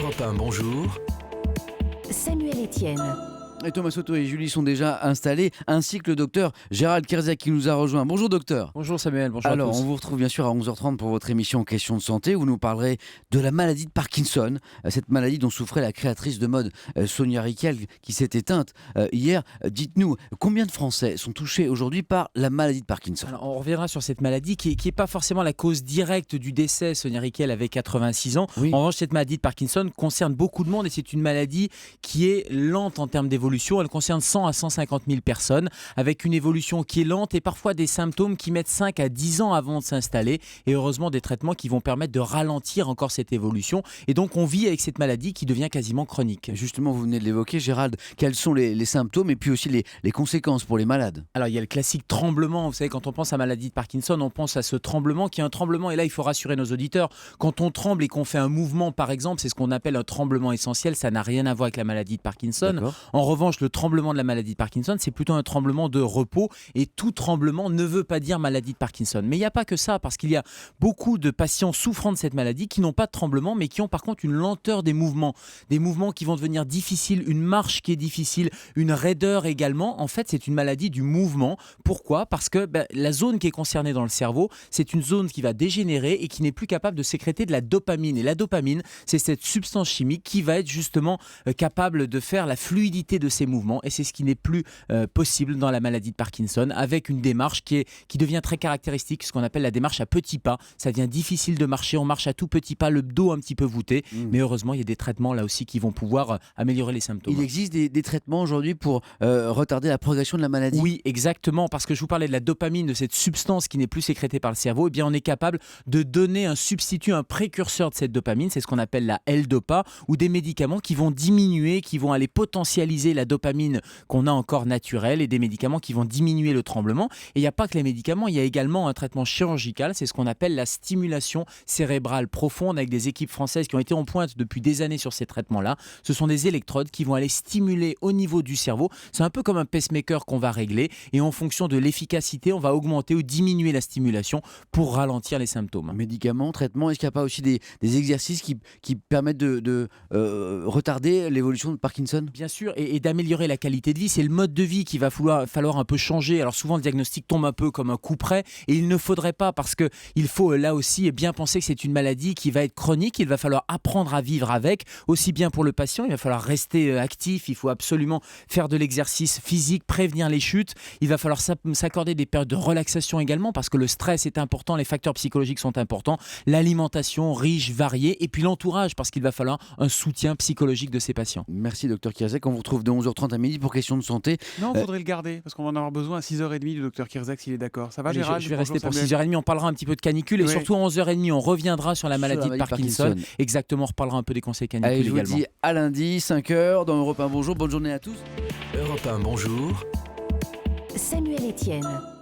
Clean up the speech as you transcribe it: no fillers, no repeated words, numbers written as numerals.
Europe 1, bonjour. Samuel Etienne. Et Thomas Soto et Julie sont déjà installés, ainsi que le docteur Gérald Kierzek qui nous a rejoint. Bonjour docteur. Bonjour Samuel, bonjour Alors, à tous. on vous retrouve bien sûr à 11h30 pour votre émission Questions de santé où vous nous parlerez de la maladie de Parkinson, cette maladie dont souffrait la créatrice de mode Sonia Rykiel qui s'est éteinte hier. Dites-nous, combien de Français sont touchés aujourd'hui par la maladie de Parkinson? Alors, on reviendra sur cette maladie qui est pas forcément la cause directe du décès. Sonia Rykiel avait 86 ans. Oui. En revanche, cette maladie de Parkinson concerne beaucoup de monde et c'est une maladie qui est lente en termes d'évolution. Elle concerne 100 à 150 000 personnes avec une évolution qui est lente et parfois des symptômes qui mettent 5 à 10 ans avant de s'installer et heureusement des traitements qui vont permettre de ralentir encore cette évolution. Et donc, on vit avec cette maladie qui devient quasiment chronique. Justement, vous venez de l'évoquer, Gérald. Quels sont les symptômes et puis aussi les conséquences pour les malades? Alors, il y a le classique tremblement. Vous savez, quand on pense à maladie de Parkinson, on pense à ce tremblement qui est un tremblement. Et là, il faut rassurer nos auditeurs. Quand on tremble et qu'on fait un mouvement, par exemple, c'est ce qu'on appelle un tremblement essentiel. Ça n'a rien à voir avec la maladie de Parkinson. D'accord. En revanche, le tremblement de la maladie de Parkinson, c'est plutôt un tremblement de repos. Et tout tremblement ne veut pas dire maladie de Parkinson. Mais il n'y a pas que ça, parce qu'il y a beaucoup de patients souffrant de cette maladie qui n'ont pas de tremblement, mais qui ont par contre une lenteur des mouvements. Des mouvements qui vont devenir difficiles, une marche qui est difficile, une raideur également. En fait, c'est une maladie du mouvement. Pourquoi ? Parce que la zone qui est concernée dans le cerveau, c'est une zone qui va dégénérer et qui n'est plus capable de sécréter de la dopamine. Et la dopamine, c'est cette substance chimique qui va être justement capable de faire la fluidité de ces mouvements. Et c'est ce qui n'est plus possible dans la maladie de Parkinson, avec une démarche qui devient très caractéristique, ce qu'on appelle la démarche à petits pas. Ça devient difficile de marcher, on marche à tout petits pas, le dos un petit peu voûté. Mais heureusement, il y a des traitements là aussi qui vont pouvoir améliorer les symptômes. Il existe des traitements aujourd'hui pour retarder la progression de la maladie? Oui, exactement, parce que je vous parlais de la dopamine, de cette substance qui n'est plus sécrétée par le cerveau. Eh bien, on est capable de donner un substitut, un précurseur de cette dopamine, c'est ce qu'on appelle la L-Dopa, ou des médicaments qui vont diminuer, qui vont aller potentialiser la dopamine qu'on a encore naturelle, et des médicaments qui vont diminuer le tremblement. Et il n'y a pas que les médicaments, il y a également un traitement chirurgical, c'est ce qu'on appelle la stimulation cérébrale profonde, avec des équipes françaises qui ont été en pointe depuis des années sur ces traitements-là. Ce sont des électrodes qui vont aller stimuler au niveau du cerveau. C'est un peu comme un pacemaker qu'on va régler, et en fonction de l'efficacité, on va augmenter ou diminuer la stimulation pour ralentir les symptômes. Médicaments, traitements, est-ce qu'il n'y a pas aussi des exercices qui permettent de retarder l'évolution de Parkinson? Bien sûr, et d'améliorer la qualité de vie, c'est le mode de vie qu'il va falloir un peu changer. Alors souvent le diagnostic tombe un peu comme un coup près, et il ne faudrait pas, parce qu'il faut là aussi bien penser que c'est une maladie qui va être chronique. Il va falloir apprendre à vivre avec, aussi bien pour le patient, il va falloir rester actif, il faut absolument faire de l'exercice physique, prévenir les chutes, il va falloir s'accorder des périodes de relaxation également, parce que le stress est important, les facteurs psychologiques sont importants, l'alimentation riche, variée, et puis l'entourage, parce qu'il va falloir un soutien psychologique de ces patients. Merci docteur Kierzek, on vous retrouve de 11h30 à midi pour Questions de santé. Non, il faudrait le garder, parce qu'on va en avoir besoin à 6h30 du docteur Kierzek s'il est d'accord. Ça va, Allez, Gérald? je vais Bonjour, rester pour Samuel. 6h30, on parlera un petit peu de canicule, et Oui. surtout à 11h30 on reviendra sur la maladie de Parkinson. Parkinson. Exactement, on reparlera un peu des conseils canicules Allez, je vous également. dis à lundi, 5h dans Europe 1. Bonjour, bonne journée à tous. Europe 1, bonjour. Samuel Etienne.